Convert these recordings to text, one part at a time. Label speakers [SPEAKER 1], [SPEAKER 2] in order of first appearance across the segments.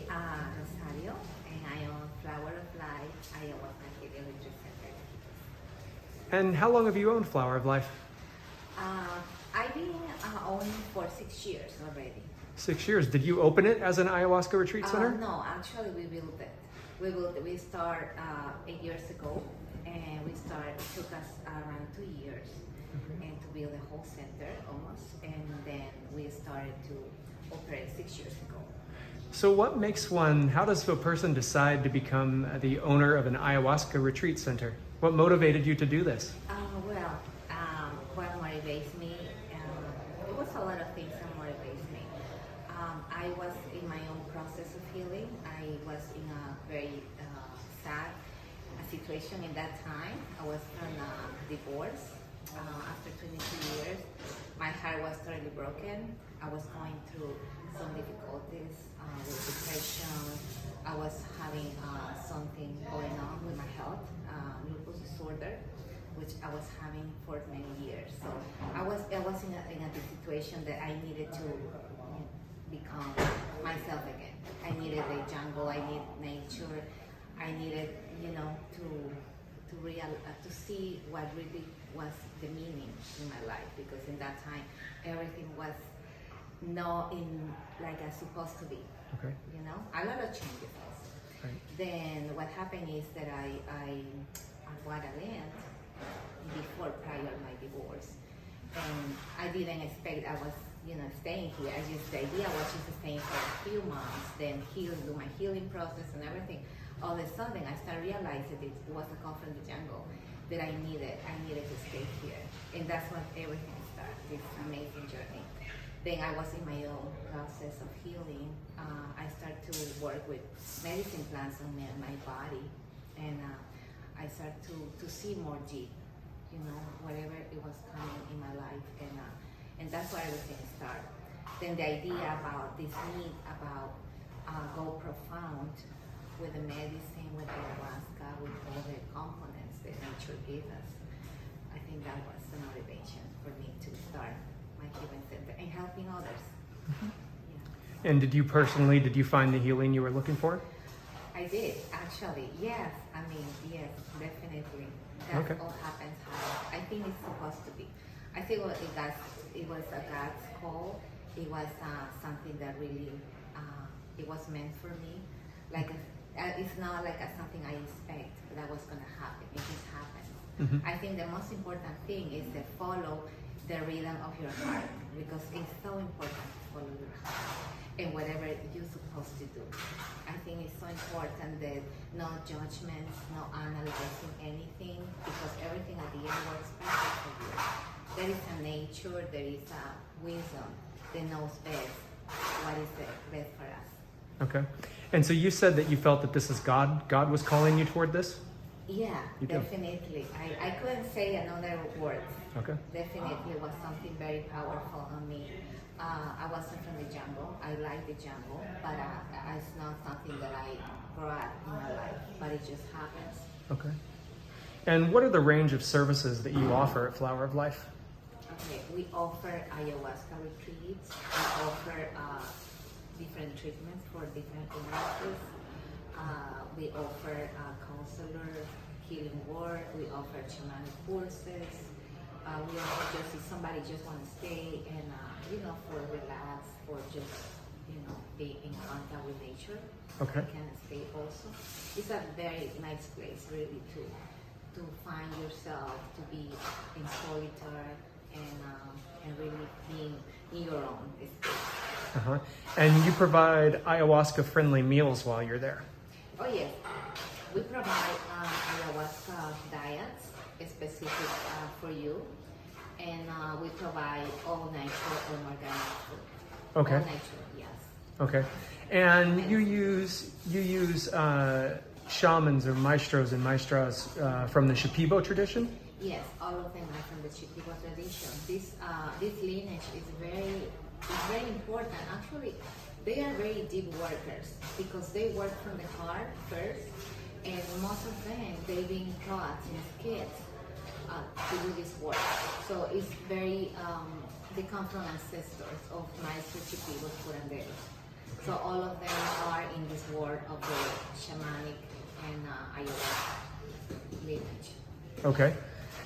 [SPEAKER 1] Rosario, and I own Flower of Life, Ayahuasca Healing Retreat Center.
[SPEAKER 2] And how long have you owned Flower of Life?
[SPEAKER 1] I've been owning for 6 years already.
[SPEAKER 2] 6 years. Did you open it as an ayahuasca retreat center?
[SPEAKER 1] No, actually we built it. We start 8 years ago, and it took us around 2 years and to build the whole center almost, and then we started to operate 6 years ago.
[SPEAKER 2] So how does a person decide to become the owner of an ayahuasca retreat center? What motivated you to do this?
[SPEAKER 1] What motivates me, it was a lot of things that motivates me. I was in my own process of healing. I was in a very sad situation in that time. I was on a divorce. After 22 years, my heart was totally broken. I was going through some difficulties with depression. I was having something going on with my health, lupus disorder, which I was having for many years. So I was in a situation that I needed to become myself again. I needed the jungle. I need nature. I needed, to see what really was the meaning in my life, because in that time everything was not in like it's supposed to be.
[SPEAKER 2] Okay.
[SPEAKER 1] A lot of changes also.
[SPEAKER 2] Right.
[SPEAKER 1] Then what happened is that I bought a land prior to my divorce, and I didn't expect I was staying here. The idea was just staying for a few months, then do my healing process and everything. All of a sudden I started realizing it was a call from the jungle that I needed to stay here, and that's when everything started, this amazing journey. Then I was in my own process of healing. I started to work with medicine plants on my body, and I started to see more deep, whatever it was coming in my life, and that's where everything started. Then the idea about this need about go profound with the medicine, with ayahuasca, with all the components that nature gave us. I think that was the motivation for me to start my healing center and helping others.
[SPEAKER 2] Mm-hmm.
[SPEAKER 1] Yeah.
[SPEAKER 2] And did you find the healing you were looking for?
[SPEAKER 1] I did, actually, yes. Yes, definitely. That
[SPEAKER 2] Okay.
[SPEAKER 1] all happens how I think it's supposed to be. I think it was a God's call. It was something that really, it was meant for me. It's not like something I expect that was going to happen. It just happens.
[SPEAKER 2] Mm-hmm.
[SPEAKER 1] I think the most important thing is to follow the rhythm of your heart, because it's so important to follow your heart and whatever you're supposed to do. I think it's so important that no judgments, no analyzing anything, because everything at the end works perfect for you. There is a nature, there is a wisdom that knows best what is the best for us.
[SPEAKER 2] Okay. And so you said that you felt that this is God. God was calling you toward this?
[SPEAKER 1] Yeah, definitely. I couldn't say another word.
[SPEAKER 2] Okay.
[SPEAKER 1] Definitely was something very powerful on me. I wasn't from the jungle. I like the jungle, but it's not something that I grew up in my life, but it just happens.
[SPEAKER 2] Okay. And what are the range of services that you offer at Flower of Life?
[SPEAKER 1] Okay, we offer ayahuasca retreats. We offer different treatments for different illnesses. We offer counselor, healing work. We offer shamanic courses. We offer if somebody just want to stay and for relax, or just be in contact with nature.
[SPEAKER 2] Okay.
[SPEAKER 1] They can stay also. It's a very nice place, really, to find yourself, to be in solitude, and really being in your own space.
[SPEAKER 2] Uh-huh. And you provide ayahuasca-friendly meals while you're there.
[SPEAKER 1] Oh yes, we provide ayahuasca diets specific for you, and we provide all natural and organic food.
[SPEAKER 2] Okay.
[SPEAKER 1] All natural, yes.
[SPEAKER 2] Okay. And you use shamans or maestros and maestras from the Shipibo tradition?
[SPEAKER 1] Yes, all of them are from the Shipibo tradition. This lineage is very important. Actually, they are very deep workers, because they work from the heart first, and most of them they've been taught since kids to do this work. So it's very they come from ancestors of Maestro Shipibo curanderos. So all of them are in this word of the shamanic and ayahuasca lineage.
[SPEAKER 2] Okay.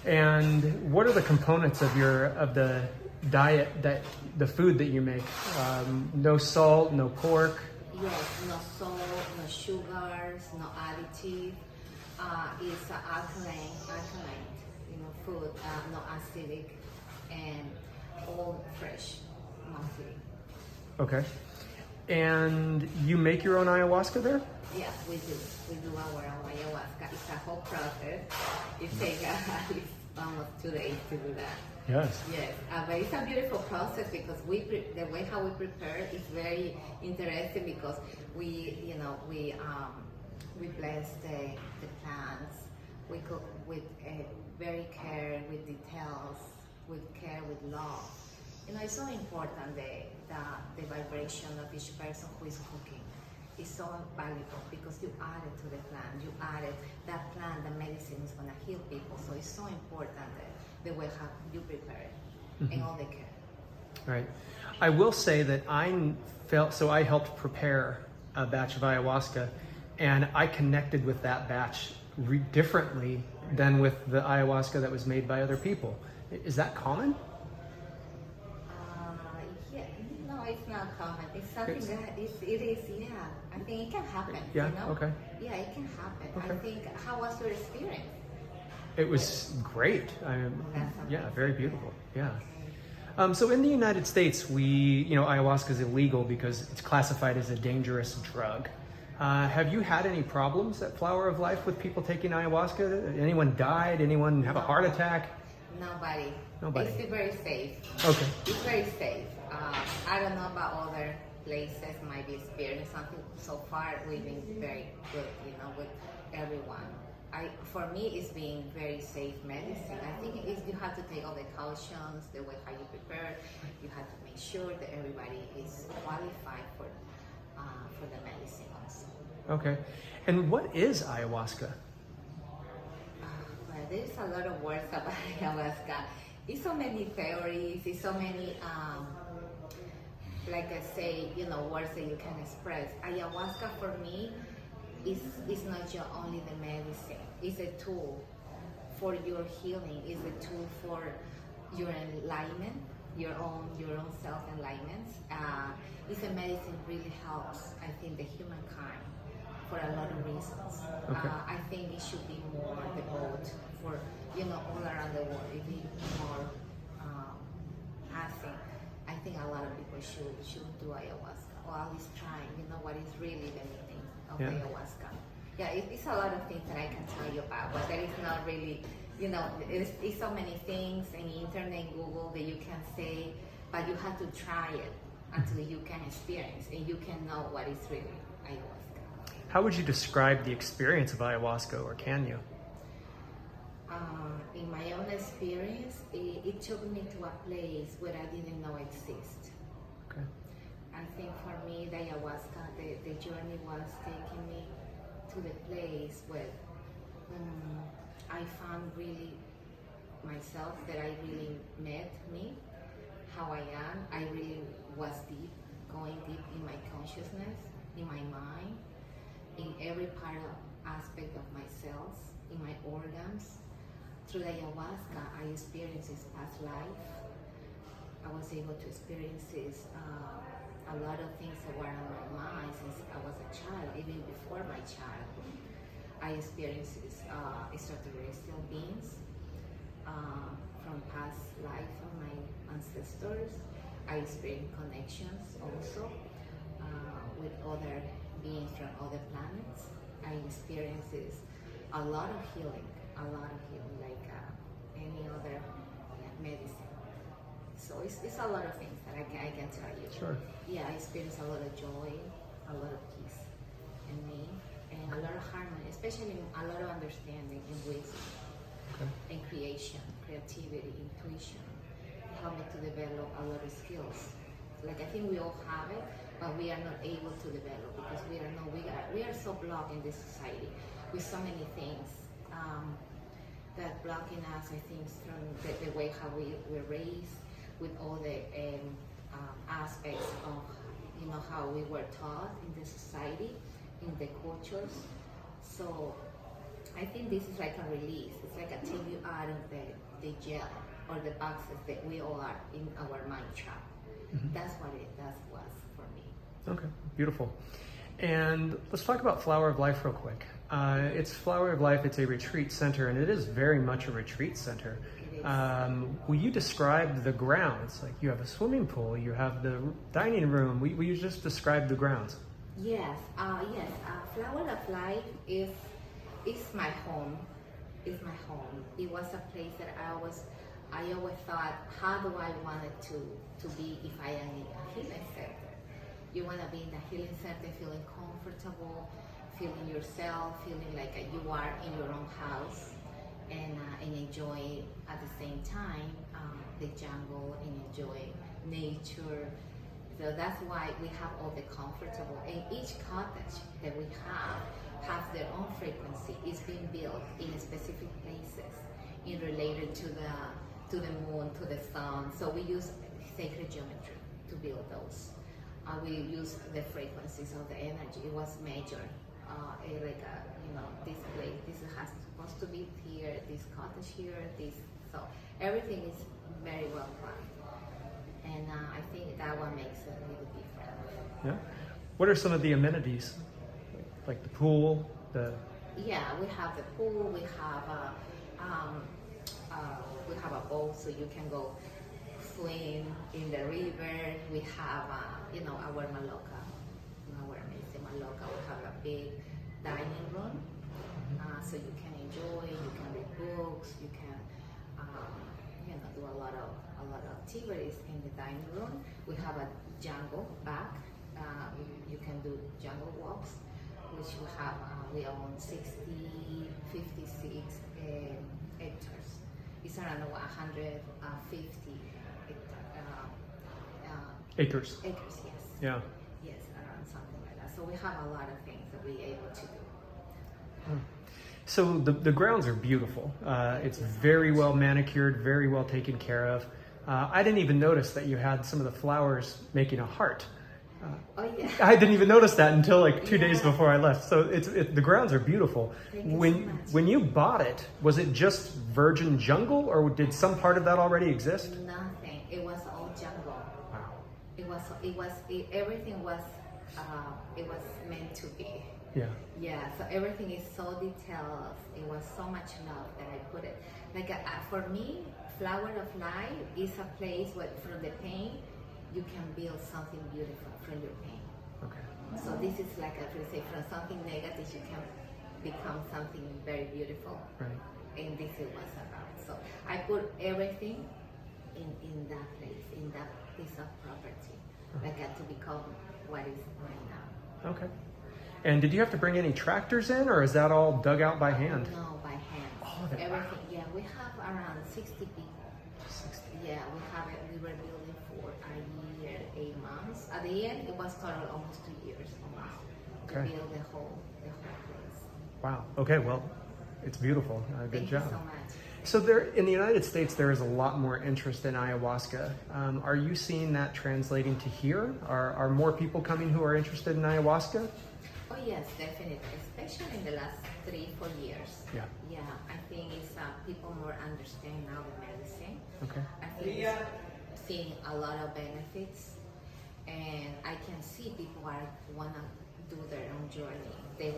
[SPEAKER 2] And what are the components of the diet, that the food that you make? No salt, no pork.
[SPEAKER 1] Yes, no salt, no sugars, no additive. It's alkaline, food, no acidic, and all fresh, mostly.
[SPEAKER 2] Okay. And you make your own ayahuasca there?
[SPEAKER 1] Yeah, we do. We do our own ayahuasca. It's a whole process. It takes at least almost 2 days to do that.
[SPEAKER 2] Yes.
[SPEAKER 1] Yes, but it's a beautiful process because the way how we prepare is very interesting because we bless the plants. We cook with very care, with details, with care, with love. It's so important the vibration of each person who is cooking. Is so valuable because you add it to the plant. You add it, that plant, the medicine is going to heal people. So it's so important the way how you prepare it and all the care.
[SPEAKER 2] Right. I will say that I helped prepare a batch of ayahuasca, and I connected with that batch differently than with the ayahuasca that was made by other people. Is that common?
[SPEAKER 1] Yeah, no, it's not common. It's something that it is, yeah. I think it can happen.
[SPEAKER 2] Yeah, okay.
[SPEAKER 1] Yeah, it can happen.
[SPEAKER 2] Okay.
[SPEAKER 1] I think, how was your experience?
[SPEAKER 2] It was great. Yeah, very beautiful. Yeah.
[SPEAKER 1] Okay.
[SPEAKER 2] So in the United States, ayahuasca is illegal because it's classified as a dangerous drug. Have you had any problems at Flower of Life with people taking ayahuasca? Anyone died? Anyone have a heart attack?
[SPEAKER 1] Nobody.
[SPEAKER 2] Nobody.
[SPEAKER 1] It's very safe.
[SPEAKER 2] Okay.
[SPEAKER 1] It's very safe. I don't know about other places might be experiencing something. So far, we've been very good, with everyone. For me, it's being very safe medicine. I think you have to take all the cautions, the way how you prepare. You have to make sure that everybody is qualified for the medicine also.
[SPEAKER 2] Okay. And what is ayahuasca?
[SPEAKER 1] Well, there's a lot of words about ayahuasca. It's so many theories. It's so many, like I say, words that you can express. Ayahuasca for me is not just only the medicine. It's a tool for your healing. It's a tool for your enlightenment, your own self-enlightenment. It's a medicine really helps, I think, the humankind for a lot of reasons.
[SPEAKER 2] Okay.
[SPEAKER 1] I think it should be more devoted for, all around the world. It be more passing. I think a lot of people should do ayahuasca, or at least try, what is really the meaning of ayahuasca. Yeah, it's a lot of things that I can tell you about, but there is not really, it's so many things in internet, Google that you can say, but you have to try it until you can experience and you can know what is really ayahuasca.
[SPEAKER 2] How would you describe the experience of ayahuasca, or can you?
[SPEAKER 1] In my own experience, it took me to a place where I didn't know exist.
[SPEAKER 2] Okay.
[SPEAKER 1] I think for me, the ayahuasca, the journey was taking me to the place where I found really myself, that I really met me, how I am. I really was going deep in my consciousness, in my mind, in every part of aspect of myself, in my organs. Through the ayahuasca, I experienced this past life. I was able to experience a lot of things that were on my mind since I was a child, even before my childhood. I experienced extraterrestrial beings from past life of my ancestors. I experienced connections also with other beings from other planets. I experienced a lot of healing, like any other medicine. So it's a lot of things that I can tell you.
[SPEAKER 2] Sure.
[SPEAKER 1] Yeah, I experienced a lot of joy, a lot of peace in me, and a lot of harmony, especially a lot of understanding and wisdom, and creation, creativity, intuition. It helped me to develop a lot of skills. Like, I think we all have it, but we are not able to develop because we are so blocked in this society with so many things that blocking us. I think from the way how we were raised, with all the aspects of how we were taught in the society, in the cultures. So I think this is like a release. It's like a take you out of the jail or the boxes that we all are in our mind trap. That's what that was for me.
[SPEAKER 2] Okay, beautiful. And let's talk about Flower of Life real quick. It's Flower of Life, it's a retreat center, and it is very much a retreat center.
[SPEAKER 1] It is.
[SPEAKER 2] Will you describe the grounds? Like you have a swimming pool, you have the dining room. Will you just describe the grounds?
[SPEAKER 1] Yes, yes. Flower of Life is my home. It's my home. It was a place that I always thought, how do I want it to be if I am in a healing center? You want to be in a healing center, feeling comfortable, feeling yourself, feeling like you are in your own house, and enjoy at the same time the jungle and enjoy nature. So that's why we have all the comfortable. And each cottage that we have has their own frequency. It's being built in specific places, in related to the moon, to the sun. So we use sacred geometry to build those. We use the frequencies of the energy. It was measured, this place, this has supposed to be here, this cottage here, this. So everything is very well planned, and I think that one makes it a little different.
[SPEAKER 2] Yeah. What are some of the amenities, like the pool,
[SPEAKER 1] Yeah, we have the pool. We have a boat, so you can go swim in the river. We have, our maloca, our amazing maloca. We have a big dining room, so you can enjoy. You can read books. You can, do a lot of activities in the dining room. We have a jungle back. You can do jungle walks, which we own 56 hectares. It's around 150
[SPEAKER 2] acres?
[SPEAKER 1] Acres, yes.
[SPEAKER 2] Yeah.
[SPEAKER 1] Yes, around something like that. So we have a lot of things that we're able to do.
[SPEAKER 2] So the grounds are beautiful. It's very well manicured, very well taken care of. I didn't even notice that you had some of the flowers making a heart.
[SPEAKER 1] Oh yeah.
[SPEAKER 2] I didn't even notice that until like 2 days before I left. So the grounds are beautiful.
[SPEAKER 1] Thank you so much.
[SPEAKER 2] When you bought it, was it just virgin jungle, or did some part of that already exist?
[SPEAKER 1] Nothing. It was all jungle.
[SPEAKER 2] Wow.
[SPEAKER 1] Everything was it was meant to be.
[SPEAKER 2] Yeah.
[SPEAKER 1] Yeah. So everything is so detailed. It was so much love that I put it. Like for me, Flower of Life is a place where from the pain you can build something beautiful from your pain.
[SPEAKER 2] Okay.
[SPEAKER 1] So this is like from something negative you can become something very beautiful.
[SPEAKER 2] Right.
[SPEAKER 1] And this is what's about. So I put everything in that place, in that piece of property, to become what is right now.
[SPEAKER 2] Okay. And did you have to bring any tractors in, or is that all dug out by hand?
[SPEAKER 1] No, by hand.
[SPEAKER 2] Oh,
[SPEAKER 1] Everything. Yeah, we have around 60 people.
[SPEAKER 2] 60.
[SPEAKER 1] Yeah, we were building for a year, 8 months. At the end, it was total almost 2 years almost to build the whole place.
[SPEAKER 2] Wow. Okay. Well, it's beautiful. Good
[SPEAKER 1] Thank
[SPEAKER 2] job.
[SPEAKER 1] you so much.
[SPEAKER 2] So in the United States, there is a lot more interest in ayahuasca. Are you seeing that translating to here? Are more people coming who are interested in ayahuasca?
[SPEAKER 1] Oh yes, definitely. Especially in the last 3-4 years.
[SPEAKER 2] Yeah.
[SPEAKER 1] Yeah, I think it's people more understand now the medicine.
[SPEAKER 2] Okay.
[SPEAKER 1] I think it's seeing a lot of benefits, and I can see people wanna do their own journey. They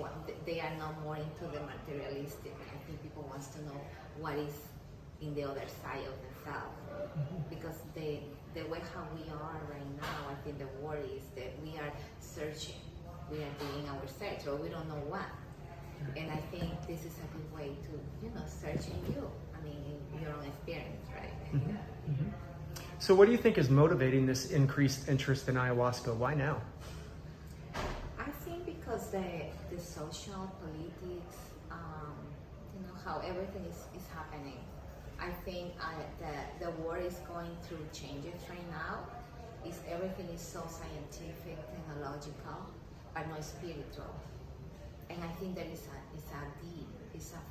[SPEAKER 1] are not more into the materialistic. I think people wants to know what is in the other side of themselves, because the way how we are right now, I think the world is that we are searching. We are doing our search, or we don't know what. And I think this is a good way to, search in you. I mean, in your own experience, right?
[SPEAKER 2] So what do you think is motivating this increased interest in ayahuasca? Why now?
[SPEAKER 1] I think because the social politics, how everything is happening. I think the world is going through changes right now. Everything is so scientific, technological, but not spiritual. And I think there is a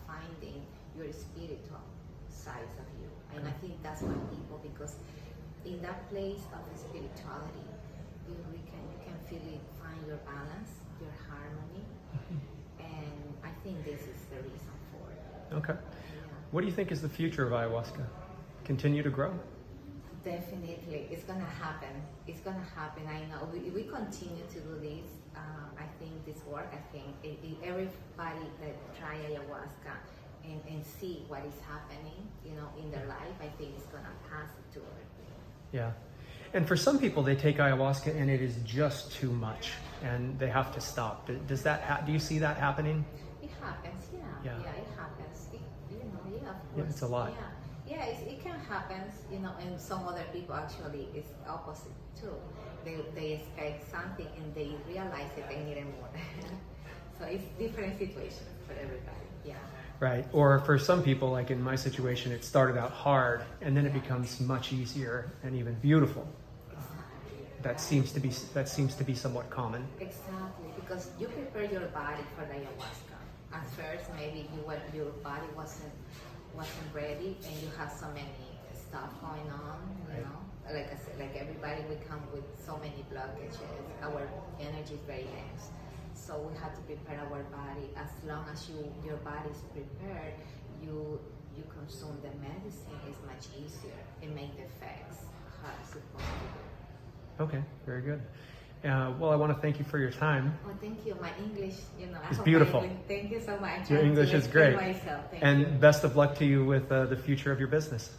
[SPEAKER 1] finding your spiritual side of you. And I think that's why people, because in that place of spirituality, you can feel it, find your balance, your harmony,
[SPEAKER 2] Okay.
[SPEAKER 1] Yeah.
[SPEAKER 2] What do you think is the future of ayahuasca? Continue to grow?
[SPEAKER 1] Definitely, it's gonna happen. It's gonna happen. I know. If we continue to do this, I think this work. I think everybody that try ayahuasca and see what is happening, in their life, I think it's gonna pass it to other people.
[SPEAKER 2] Yeah. And for some people, they take ayahuasca and it is just too much, and they have to stop. Does that? Do you see that happening?
[SPEAKER 1] It happens. Yeah.
[SPEAKER 2] Yeah.
[SPEAKER 1] It happens. Yeah, of
[SPEAKER 2] Yeah,
[SPEAKER 1] course.
[SPEAKER 2] it's a lot.
[SPEAKER 1] Yeah, it can happen, and some other people actually it's opposite too. They expect something and they realize that they need it more. So it's different situations for everybody. Yeah.
[SPEAKER 2] Right. Or for some people, like in my situation, it started out hard and then it becomes much easier and even beautiful. That seems to be somewhat common.
[SPEAKER 1] Exactly, because you prepare your body for the ayahuasca. At first, maybe your body wasn't ready, and you have so many stuff going on. You know, like I said, like everybody, we come with so many blockages. Our energy is very dense, so we have to prepare our body. As long as your body is prepared, you consume the medicine is much easier. It makes the effects how it's supposed to do.
[SPEAKER 2] Okay, very good. Well, I want to thank you for your time.
[SPEAKER 1] Oh, thank you. My English,
[SPEAKER 2] It's beautiful.
[SPEAKER 1] Thank you so much.
[SPEAKER 2] Your English is great.
[SPEAKER 1] Myself. Thank
[SPEAKER 2] And
[SPEAKER 1] you.
[SPEAKER 2] best of luck to you with the future of your business.